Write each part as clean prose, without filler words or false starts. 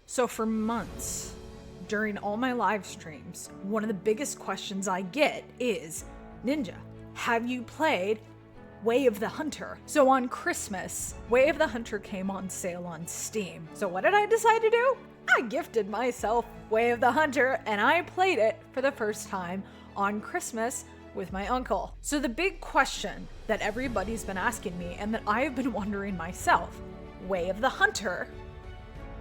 So for months, during all my live streams, one of the biggest questions I get is, Ninja, have you played Way of the Hunter? So on Christmas, Way of the Hunter came on sale on Steam. So what did I decide to do? I gifted myself Way of the Hunter and I played it for the first time on Christmas with my uncle. So the big question that everybody's been asking me and that I've been wondering myself, Way of the Hunter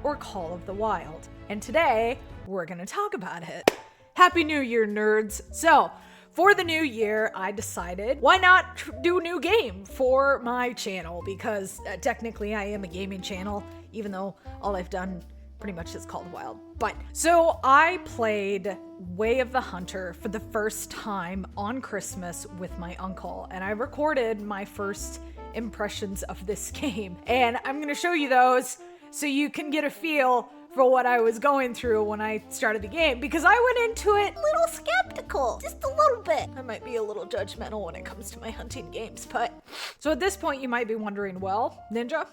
or Call of the Wild? And today we're gonna talk about it. Happy New Year, nerds. So for the new year, I decided, why not do a new game for my channel? Because technically I am a gaming channel, even though all I've done pretty much is Call of the Wild. But so I played Way of the Hunter for the first time on Christmas with my uncle, and I recorded my first impressions of this game. And I'm gonna show you those so you can get a feel for what I was going through when I started the game, because I went into it a little skeptical, just a little bit. I might be a little judgmental when it comes to my hunting games, but so at this point you might be wondering, well, Ninja,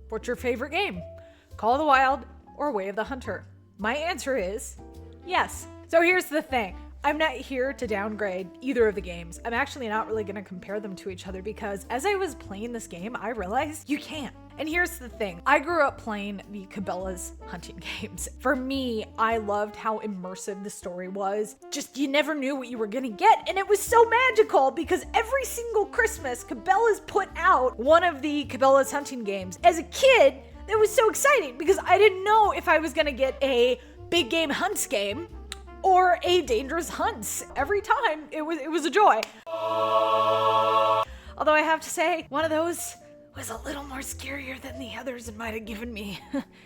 what's your favorite game? Call of the Wild or Way of the Hunter? My answer is yes. So here's the thing. I'm not here to downgrade either of the games. I'm actually not really going to compare them to each other because as I was playing this game, I realized you can't. And here's the thing. I grew up playing the Cabela's hunting games. For me, I loved how immersive the story was. Just you never knew what you were going to get. And it was so magical because every single Christmas, Cabela's put out one of the Cabela's hunting games. As a kid, it was so exciting because I didn't know if I was going to get a big game hunts game or a dangerous hunts. Every time it was a joy. Although I have to say, one of those was a little more scarier than the others and might have given me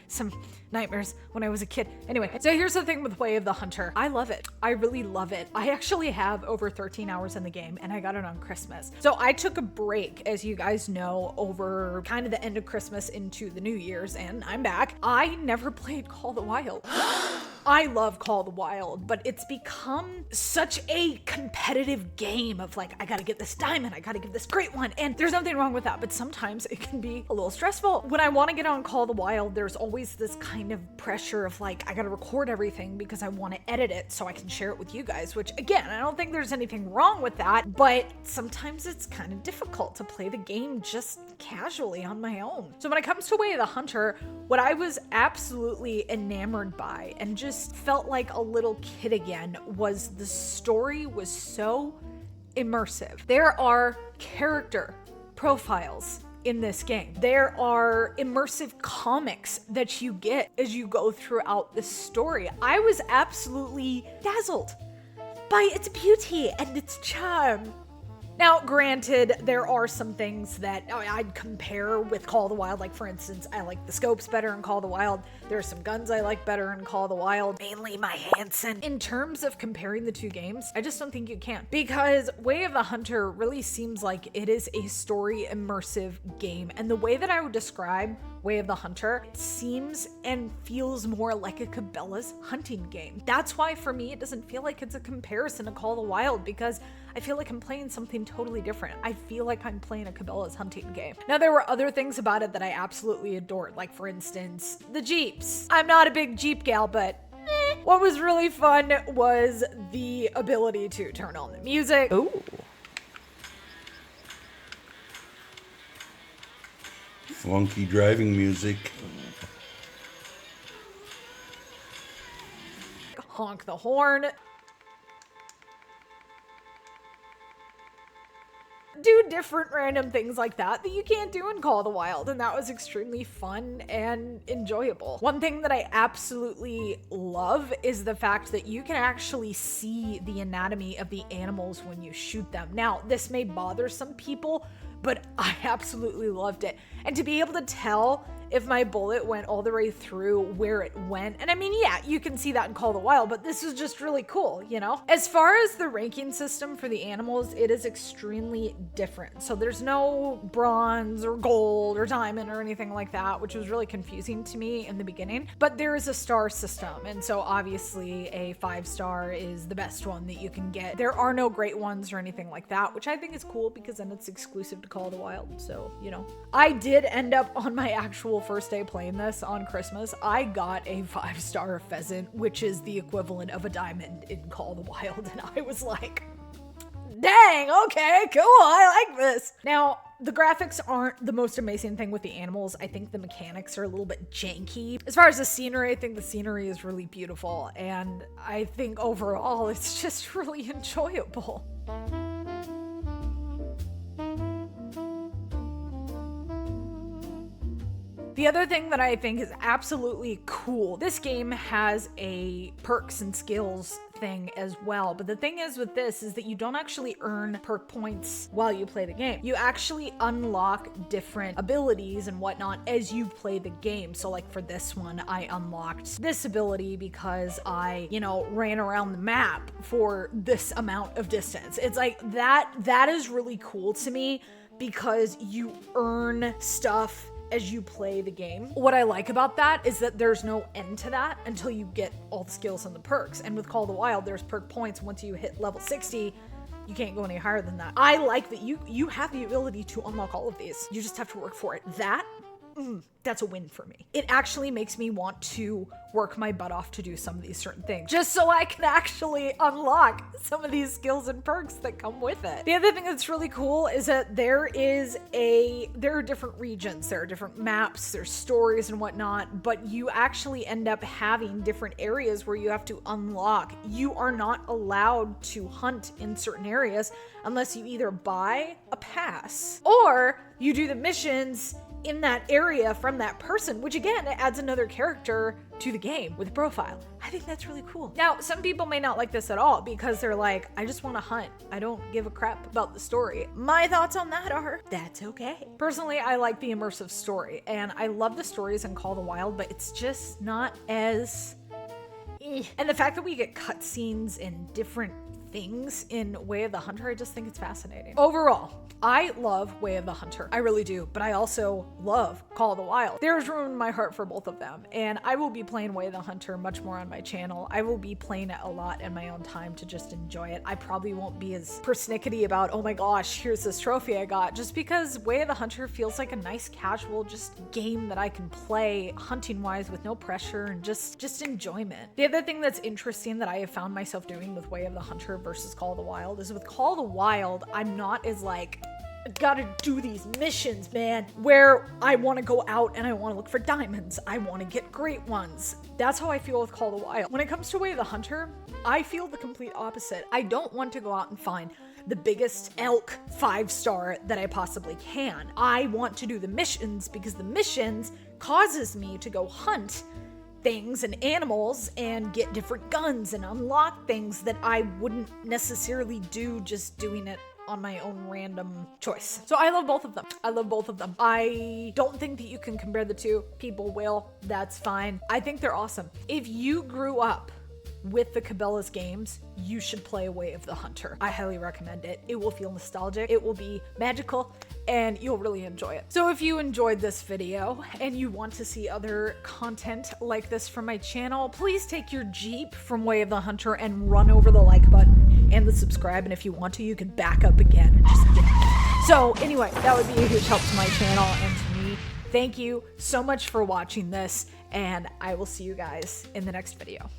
some nightmares when I was a kid. Anyway, so here's the thing with Way of the Hunter. I love it. I really love it. I actually have over 13 hours in the game and I got it on Christmas. So I took a break, as you guys know, over kind of the end of Christmas into the New Year's, and I'm back. I never played Call of the Wild. I love Call of the Wild, but it's become such a competitive game of like, I gotta get this diamond, I gotta get this great one, and there's nothing wrong with that, but sometimes it can be a little stressful. When I want to get on Call of the Wild, there's always this kind of pressure of like, I gotta record everything because I want to edit it so I can share it with you guys, which again, I don't think there's anything wrong with that, but sometimes it's kind of difficult to play the game just casually on my own. So when it comes to Way of the Hunter, what I was absolutely enamored by and just felt like a little kid again was the story was so immersive. There are character profiles in this game. There are immersive comics that you get as you go throughout the story. I was absolutely dazzled by its beauty and its charm. Now, granted, there are some things that I'd compare with Call of the Wild. Like, for instance, I like the scopes better in Call of the Wild. There are some guns I like better in Call of the Wild, mainly my Hansen. In terms of comparing the two games, I just don't think you can. Because Way of the Hunter really seems like it is a story immersive game. And the way that I would describe Way of the Hunter, it seems and feels more like a Cabela's hunting game. That's why for me, it doesn't feel like it's a comparison to Call of the Wild, because I feel like I'm playing something totally different. I feel like I'm playing a Cabela's hunting game. Now, there were other things about it that I absolutely adored, like for instance, the Jeeps. I'm not a big Jeep gal, but what was really fun was the ability to turn on the music. Ooh. Funky driving music. Honk the horn. Do different random things like that you can't do in Call of the Wild, and that was extremely fun and enjoyable. One thing that I absolutely love is the fact that you can actually see the anatomy of the animals when you shoot them. Now, this may bother some people, but I absolutely loved it. And to be able to tell if my bullet went all the way through where it went. And I mean, yeah, you can see that in Call of the Wild, but this was just really cool, you know? As far as the ranking system for the animals, it is extremely different. So there's no bronze or gold or diamond or anything like that, which was really confusing to me in the beginning. But there is a star system. And so obviously a 5-star is the best one that you can get. There are no great ones or anything like that, which I think is cool because then it's exclusive to Call of the Wild. So, you know, I did end up on my actual first day playing this on Christmas, I got a 5-star pheasant, which is the equivalent of a diamond in Call of the Wild, and I was like, dang, okay, cool, I like this. Now, the graphics aren't the most amazing thing with the animals. I think the mechanics are a little bit janky. As far as the scenery, I think the scenery is really beautiful, and I think overall it's just really enjoyable. The other thing that I think is absolutely cool, this game has a perks and skills thing as well. But the thing is with this is that you don't actually earn perk points while you play the game. You actually unlock different abilities and whatnot as you play the game. So like for this one, I unlocked this ability because I, ran around the map for this amount of distance. It's like that is really cool to me because you earn stuff as you play the game. What I like about that is that there's no end to that until you get all the skills and the perks. And with Call of the Wild, there's perk points. Once you hit level 60, you can't go any higher than that. I like that you have the ability to unlock all of these. You just have to work for it. That's a win for me. It actually makes me want to work my butt off to do some of these certain things, just so I can actually unlock some of these skills and perks that come with it. The other thing that's really cool is that there are different regions, there are different maps, there's stories and whatnot, but you actually end up having different areas where you have to unlock. You are not allowed to hunt in certain areas unless you either buy a pass or you do the missions in that area from that person, which again, it adds another character to the game with a profile. I think that's really cool. Now, some people may not like this at all because they're like, I just want to hunt. I don't give a crap about the story. My thoughts on that are, that's okay. Personally, I like the immersive story, and I love the stories in Call of the Wild, but it's just not as... And the fact that we get cutscenes and different things in Way of the Hunter, I just think it's fascinating. Overall, I love Way of the Hunter. I really do, but I also love Call of the Wild. There's room in my heart for both of them, and I will be playing Way of the Hunter much more on my channel. I will be playing it a lot in my own time to just enjoy it. I probably won't be as persnickety about, oh my gosh, here's this trophy I got, just because Way of the Hunter feels like a nice casual just game that I can play hunting-wise with no pressure and just enjoyment. The other thing that's interesting that I have found myself doing with Way of the Hunter versus Call of the Wild is with Call of the Wild, I'm not as like, gotta do these missions, man, where I want to go out and I want to look for diamonds. I want to get great ones. That's how I feel with Call of the Wild. When it comes to Way of the Hunter, I feel the complete opposite. I don't want to go out and find the biggest elk 5-star that I possibly can. I want to do the missions because the missions causes me to go hunt things and animals and get different guns and unlock things that I wouldn't necessarily do just doing it on my own random choice. So I love both of them. I love both of them. I don't think that you can compare the two. People will. That's fine. I think they're awesome. If you grew up with the Cabela's games, you should play Way of the Hunter. I highly recommend it. It will feel nostalgic. It will be magical, and you'll really enjoy it. So if you enjoyed this video and you want to see other content like this from my channel, please take your Jeep from Way of the Hunter and run over the like button and the subscribe. And if you want to, you can back up again and just get it. So anyway, that would be a huge help to my channel and to me. Thank you so much for watching this, and I will see you guys in the next video.